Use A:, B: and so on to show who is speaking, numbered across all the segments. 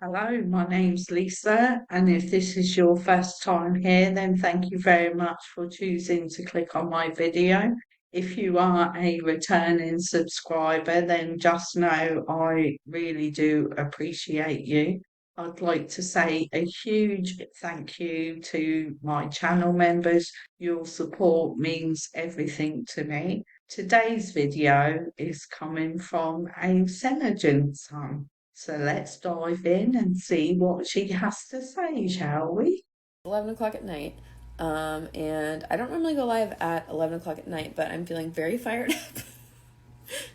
A: Hello, my name's Lisa, and if this is your first time here, then thank you very much for choosing to click on my video. If you are a returning subscriber, then just know I really do appreciate you. I'd like to say a huge thank you to my channel members. Your support means everything to me. Today's video is coming from a Senegence home. So let's dive in and see what she has to say, shall we?
B: 11 o'clock at night. And I don't normally go live at 11 o'clock at night, but I'm feeling very fired up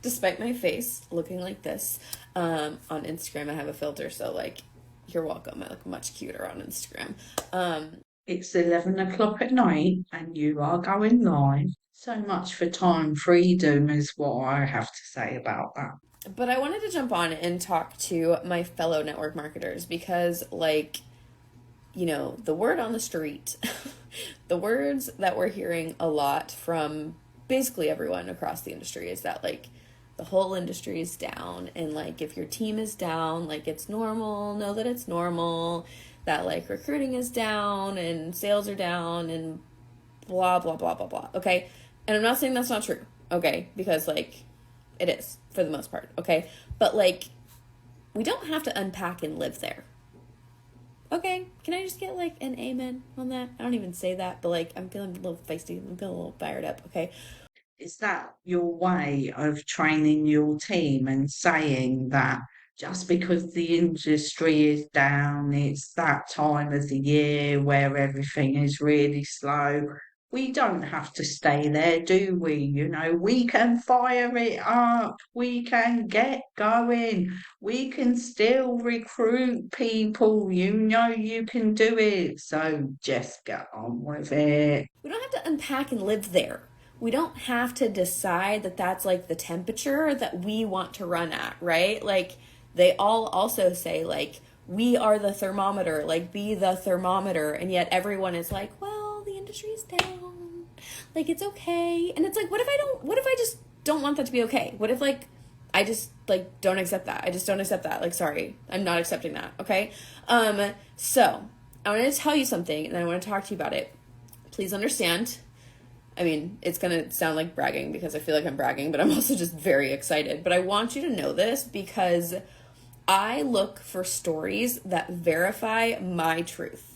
B: despite my face looking like this. On Instagram, I have a filter, so like, you're welcome. I look much cuter on Instagram.
A: It's 11 o'clock at night and you are going live. So much for time freedom, is what I have to say about that.
B: But I wanted to jump on and talk to my fellow network marketers because, like, the word on the street, the words that we're hearing a lot from basically everyone across the industry is that, like, the whole industry is down. And, like, if your team is down, like, it's normal. Know that it's normal. That, like, recruiting is down and sales are down and blah, blah, blah, blah, blah. Okay. And I'm not saying that's not true. Okay. Because, like, it is for the most part. Okay. But, like, we don't have to unpack and live there. Okay, can I just get like an amen on that? I don't even say that, but like I'm feeling a little feisty. I'm feeling a little fired up. Okay.
A: Is that your way of training your team and saying that just because the industry is down, it's that time of the year where everything is really slow? We don't have to stay there, do we? We can fire it up, we can get going, we can still recruit people. You can do it. So just get on with it.
B: We don't have to unpack and live there. We don't have to decide that that's like the temperature that we want to run at, right? Like they all also say like we are the thermometer, like be the thermometer, and yet everyone is like, well, the industry's down. Like it's okay. And it's like what if I just don't want that to be okay? What if like I just like don't accept that? I just don't accept that. Like sorry, I'm not accepting that, okay? So I wanted to tell you something and I want to talk to you about it. Please understand. I mean, it's going to sound like bragging because I feel like I'm bragging, but I'm also just very excited. But I want you to know this because I look for stories that verify my truth.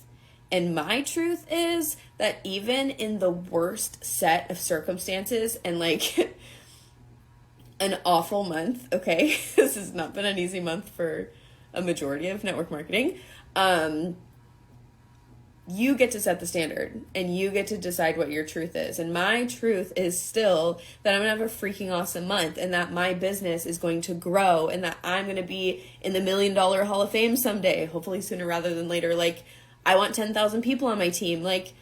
B: And my truth is that even in the worst set of circumstances and like an awful month, okay, this has not been an easy month for a majority of network marketing, you get to set the standard and you get to decide what your truth is. And my truth is still that I'm going to have a freaking awesome month and that my business is going to grow and that I'm going to be in the $1 million Hall of Fame someday, hopefully sooner rather than later. Like, I want 10,000 people on my team. Like,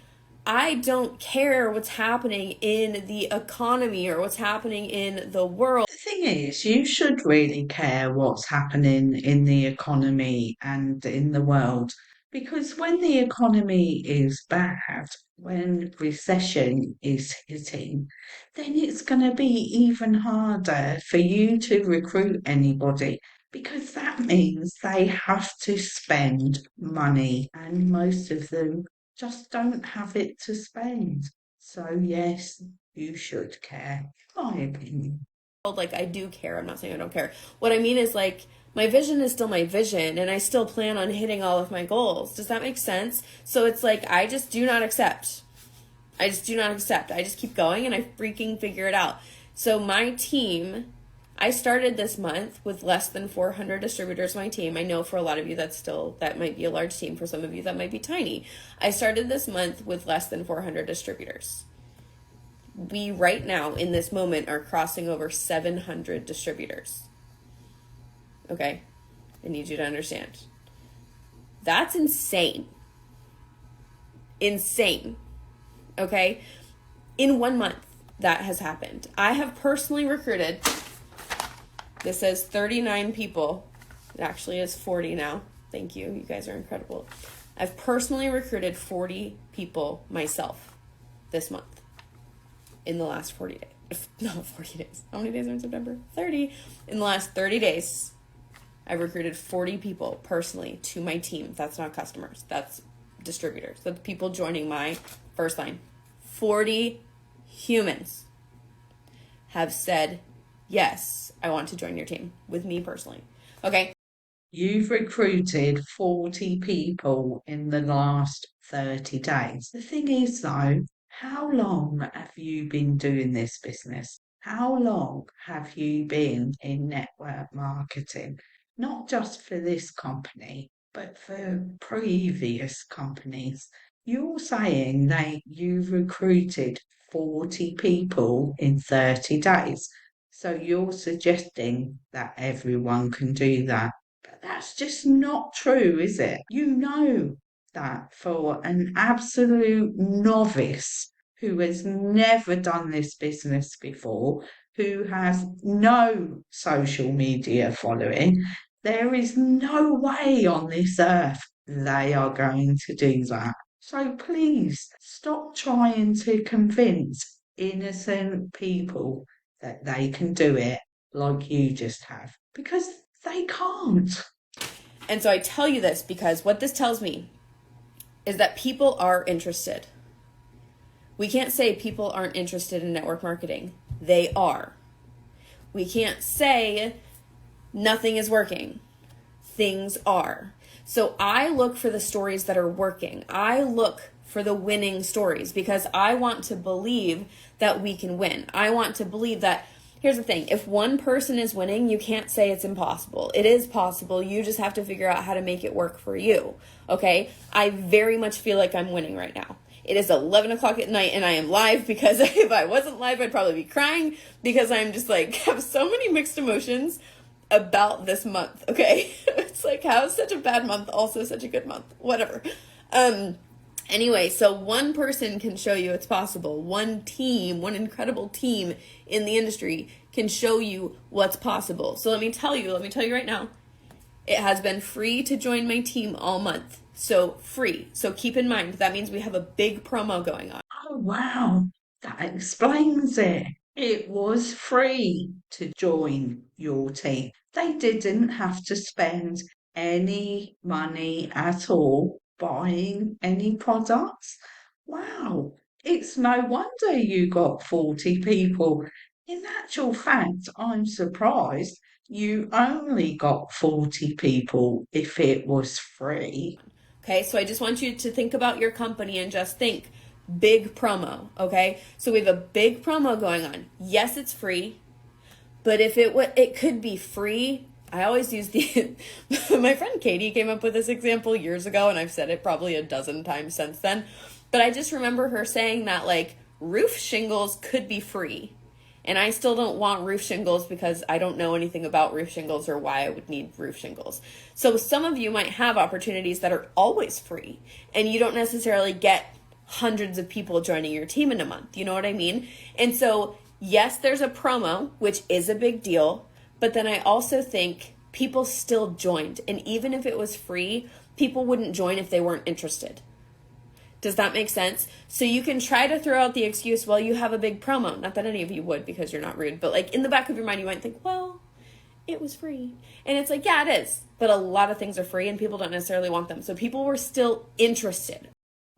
B: I don't care what's happening in the economy or what's happening in the world.
A: The thing is, you should really care what's happening in the economy and in the world, because when the economy is bad, when recession is hitting, then it's going to be even harder for you to recruit anybody, because that means they have to spend money, and most of them just don't have it to spend. So, yes, you should care, in my opinion.
B: Like, I do care. I'm not saying I don't care. What I mean is, like, my vision is still my vision, and I still plan on hitting all of my goals. Does that make sense? So it's like, I just do not accept. I just do not accept. I just keep going, and I freaking figure it out. So my team, I started this month with less than 400 distributors on my team. I know for a lot of you that might be a large team. For some of you that might be tiny. I started this month with less than 400 distributors. We right now in this moment are crossing over 700 distributors. Okay? I need you to understand. That's insane. Insane. Okay? In 1 month, that has happened. I have personally recruited, this says 39 people. It actually is 40 now. Thank you. You guys are incredible. I've personally recruited 40 people myself this month. In the last 40 days. No, 40 days. How many days are in September? 30. In the last 30 days, I've recruited 40 people personally to my team. That's not customers, that's distributors. That's people joining my first line. 40 humans have said, yes, I want to join your team with me personally. Okay.
A: You've recruited 40 people in the last 30 days. The thing is, though, how long have you been doing this business? How long have you been in network marketing? Not just for this company, but for previous companies. You're saying that you've recruited 40 people in 30 days. So you're suggesting that everyone can do that. But that's just not true, is it? You know that for an absolute novice who has never done this business before, who has no social media following, there is no way on this earth they are going to do that. So please stop trying to convince innocent people that they can do it like you just have, because they can't.
B: And so I tell you this because what this tells me is that people are interested. We can't say people aren't interested in network marketing. They are. We can't say nothing is working. Things are. So I look for the stories that are working. I look for the winning stories because I want to believe that we can win. I want to believe that, here's the thing, if one person is winning, you can't say it's impossible. It is possible. You just have to figure out how to make it work for you. Okay? I very much feel like I'm winning right now. It is 11 o'clock at night and I am live because if I wasn't live, I'd probably be crying because I'm just like, have so many mixed emotions about this month. Okay. It's like, how is such a bad month also such a good month? Whatever. Anyway, so one person can show you it's possible. One team, one incredible team in the industry can show you what's possible. So let me tell you right now, it has been free to join my team all month. So free. So keep in mind, that means we have a big promo going on.
A: Oh, wow. That explains it. It was free to join your team. They didn't have to spend any money at all buying any products. Wow. It's no wonder you got 40 people. In actual fact, I'm surprised you only got 40 people if it was free.
B: Okay, so I just want you to think about your company and just think big promo. Okay, so we have a big promo going on. Yes, it's free, but if it could be free. I always use the my friend Katie came up with this example years ago, and I've said it probably a dozen times since then. But I just remember her saying that like roof shingles could be free. And I still don't want roof shingles because I don't know anything about roof shingles or why I would need roof shingles. So some of you might have opportunities that are always free and you don't necessarily get hundreds of people joining your team in a month. You know what I mean? And so, yes, there's a promo, which is a big deal, but then I also think people still joined. And even if it was free, people wouldn't join if they weren't interested. Does that make sense? So you can try to throw out the excuse, well, you have a big promo. Not that any of you would because you're not rude, but like in the back of your mind, you might think, well, it was free. And it's like, yeah, it is. But a lot of things are free and people don't necessarily want them. So people were still interested.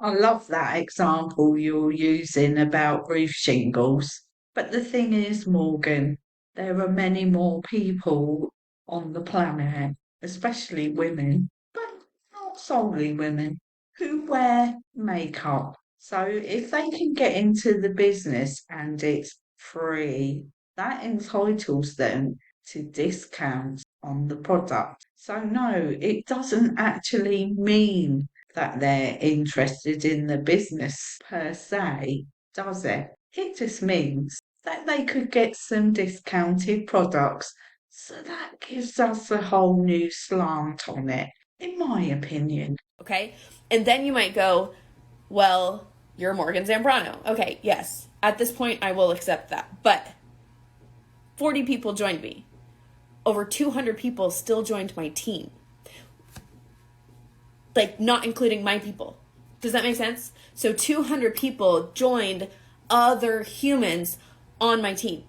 A: I love that example you're using about roof shingles. But the thing is, Morgan, there are many more people on the planet, especially women, but not solely women, who wear makeup. So if they can get into the business and it's free, that entitles them to discounts on the product. So no, it doesn't actually mean that they're interested in the business per se, does it? It just means that they could get some discounted products. So that gives us a whole new slant on it, in my opinion.
B: Okay. And then you might go, well, you're Morgan Zambrano. Okay. Yes. At this point, I will accept that. But 40 people joined me. Over 200 people still joined my team. Like, not including my people. Does that make sense? So 200 people joined other humans on my team.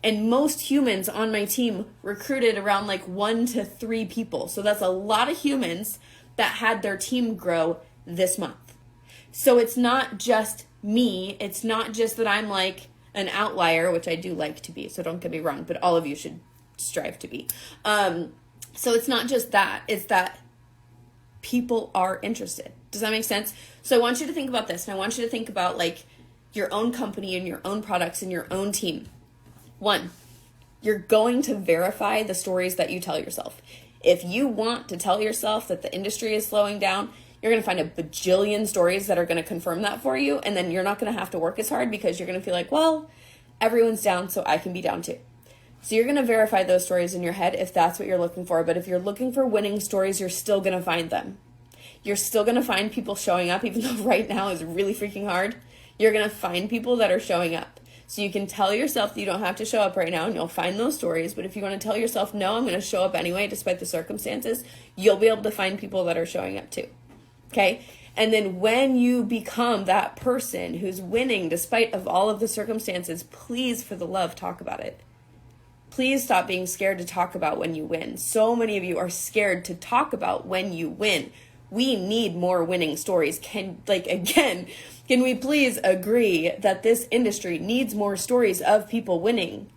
B: And most humans on my team recruited around like 1 to 3 people. So that's a lot of humans that had their team grow this month. So it's not just me. It's not just that I'm like an outlier, which I do like to be. So don't get me wrong, but all of you should strive to be. So it's not just that. It's that people are interested. Does that make sense? So I want you to think about this, and I want you to think about like your own company and your own products and your own team. One, you're going to verify the stories that you tell yourself. If you want to tell yourself that the industry is slowing down, you're going to find a bajillion stories that are going to confirm that for you, and then you're not going to have to work as hard because you're going to feel like, well, everyone's down, so I can be down too. So you're going to verify those stories in your head if that's what you're looking for. But if you're looking for winning stories, you're still going to find them. You're still going to find people showing up, even though right now is really freaking hard. You're going to find people that are showing up. So you can tell yourself that you don't have to show up right now, and you'll find those stories. But if you want to tell yourself, no, I'm going to show up anyway, despite the circumstances, you'll be able to find people that are showing up too. Okay? And then when you become that person who's winning despite of all of the circumstances, please, for the love, talk about it. Please stop being scared to talk about when you win. So many of you are scared to talk about when you win. We need more winning stories. Can we please agree that this industry needs more stories of people winning?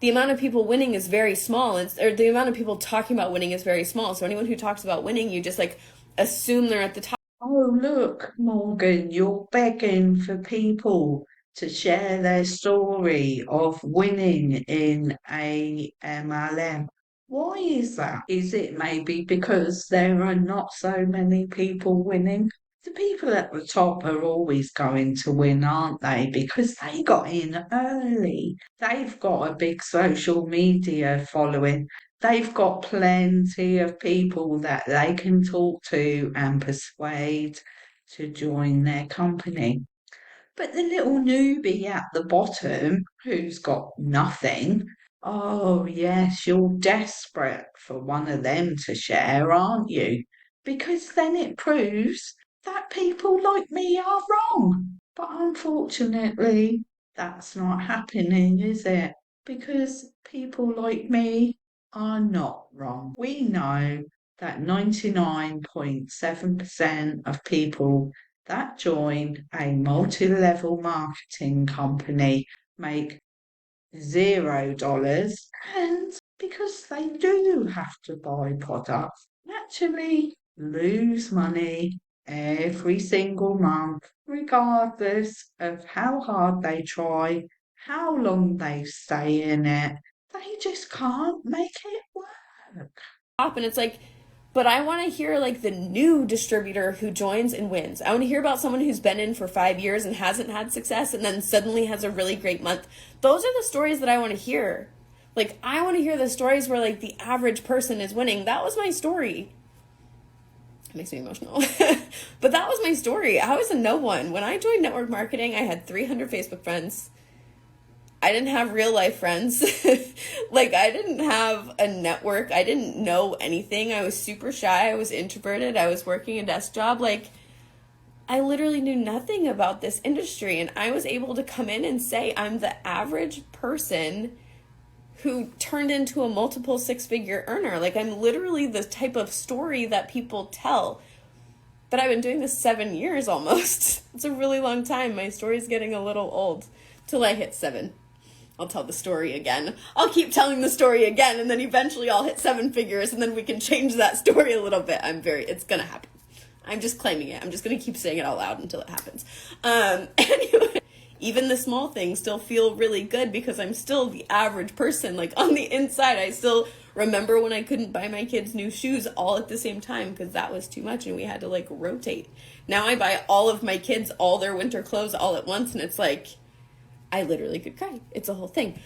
B: The amount of people winning is very small, or the amount of people talking about winning is very small. So anyone who talks about winning, you just like assume they're at the top.
A: Oh, look, Morgan, you're begging for people to share their story of winning in a MLM. Why is that? Is it maybe because there are not so many people winning? The people at the top are always going to win, aren't they? Because they got in early. They've got a big social media following. They've got plenty of people that they can talk to and persuade to join their company. But the little newbie at the bottom who's got nothing, oh, yes, you're desperate for one of them to share, aren't you? Because then it proves that people like me are wrong. But unfortunately, that's not happening, is it? Because people like me are not wrong. We know that 99.7% of people that join a multi-level marketing company make $0, and because they do have to buy products, actually lose money every single month, regardless of how hard they try, how long they stay in it. They just can't make it work.
B: And it's like, but I want to hear like the new distributor who joins and wins. I want to hear about someone who's been in for 5 years and hasn't had success and then suddenly has a really great month. Those are the stories that I want to hear. Like, I want to hear the stories where like the average person is winning. That was my story. It makes me emotional. But that was my story. I was a no one. When I joined network marketing, I had 300 Facebook friends. I didn't have real life friends. Like, I didn't have a network. I didn't know anything. I was super shy. I was introverted. I was working a desk job. Like, I literally knew nothing about this industry. And I was able to come in and say, I'm the average person who turned into a multiple six-figure earner. Like, I'm literally the type of story that people tell. But I've been doing this 7 years almost. It's a really long time. My story's getting a little old till I hit 7. I'll tell the story again. I'll keep telling the story again, and then eventually I'll hit 7 figures, and then we can change that story a little bit. It's gonna happen. I'm just claiming it. I'm just gonna keep saying it out loud until it happens. Anyway, even the small things still feel really good because I'm still the average person. Like, on the inside, I still remember when I couldn't buy my kids new shoes all at the same time because that was too much and we had to like rotate. Now I buy all of my kids all their winter clothes all at once, and it's like, I literally could cry. It's a whole thing.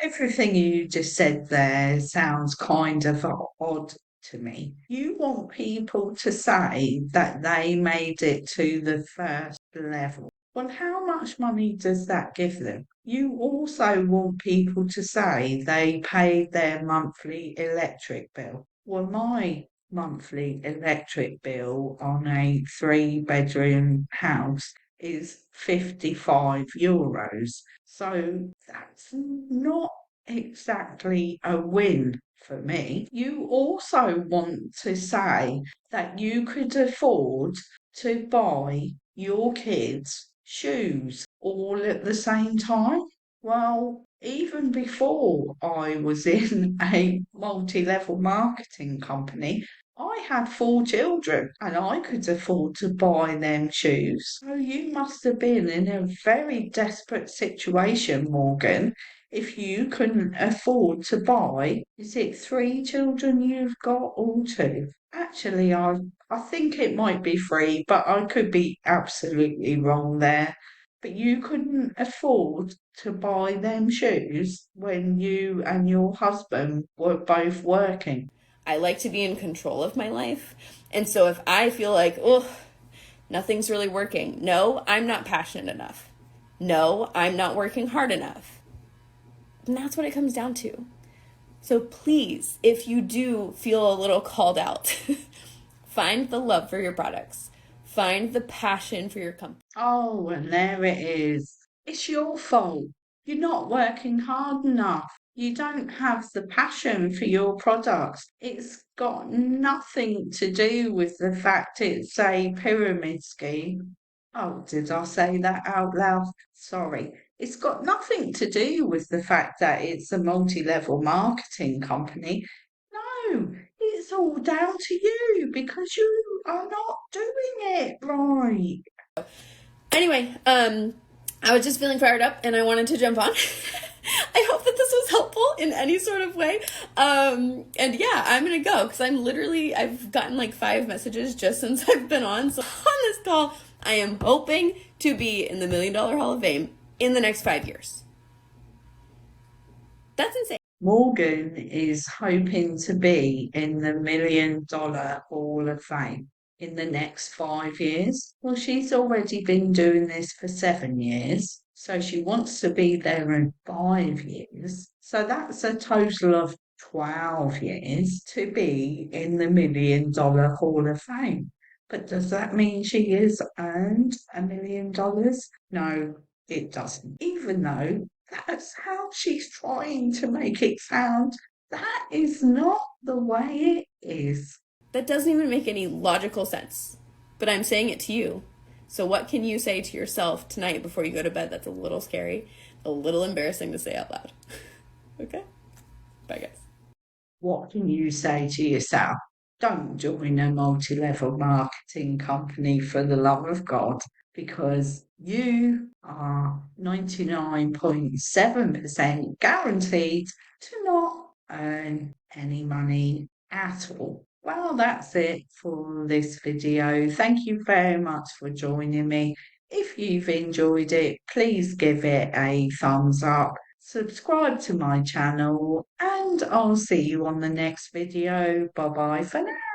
A: Everything you just said there sounds kind of odd to me. You want people to say that they made it to the first level. Well, how much money does that give them? You also want people to say they paid their monthly electric bill. Well, my monthly electric bill on a three-bedroom house is €55. So that's not exactly a win for me. You also want to say that you could afford to buy your kids shoes all at the same time. Well, even before I was in a multi-level marketing company, I had four children and I could afford to buy them shoes. So you must have been in a very desperate situation, Morgan, if you couldn't afford to buy, is it three children you've got or two? Actually, I think it might be three, but I could be absolutely wrong there. But you couldn't afford to buy them shoes when you and your husband were both working.
B: I like to be in control of my life. And so if I feel like, oh, nothing's really working, no, I'm not passionate enough. No, I'm not working hard enough. And that's what it comes down to. So please, if you do feel a little called out, find the love for your products, find the passion for your company.
A: Oh, and there it is. It's your fault. You're not working hard enough. You don't have the passion for your products. It's got nothing to do with the fact it's a pyramid scheme. Oh, did I say that out loud? Sorry. It's got nothing to do with the fact that it's a multi-level marketing company. No, it's all down to you because you are not doing it right.
B: Anyway, I was just feeling fired up and I wanted to jump on. I hope that this was helpful in any sort of way. And yeah, I'm gonna go because I've gotten like 5 messages just since I've been on. So on this call, I am hoping to be in the $1 million Hall of Fame in the next 5 years. That's insane.
A: Morgan is hoping to be in the $1 million Hall of Fame in the next 5 years. Well, she's already been doing this for 7 years, so she wants to be there in 5 years. So that's a total of 12 years to be in the $1 million Hall of Fame. But does that mean she has earned $1 million? No, it doesn't. Even though that's how she's trying to make it sound. That is not the way it is.
B: That doesn't even make any logical sense. But I'm saying it to you. So what can you say to yourself tonight before you go to bed that's a little scary, a little embarrassing to say out loud? Okay? Bye, guys.
A: What can you say to yourself? Don't join a multi level marketing company for the love of God because you are 99.7% guaranteed to not earn any money at all. Well, that's it for this video. Thank you very much for joining me. If you've enjoyed it, please give it a thumbs up, subscribe to my channel, and I'll see you on the next video. Bye bye for now.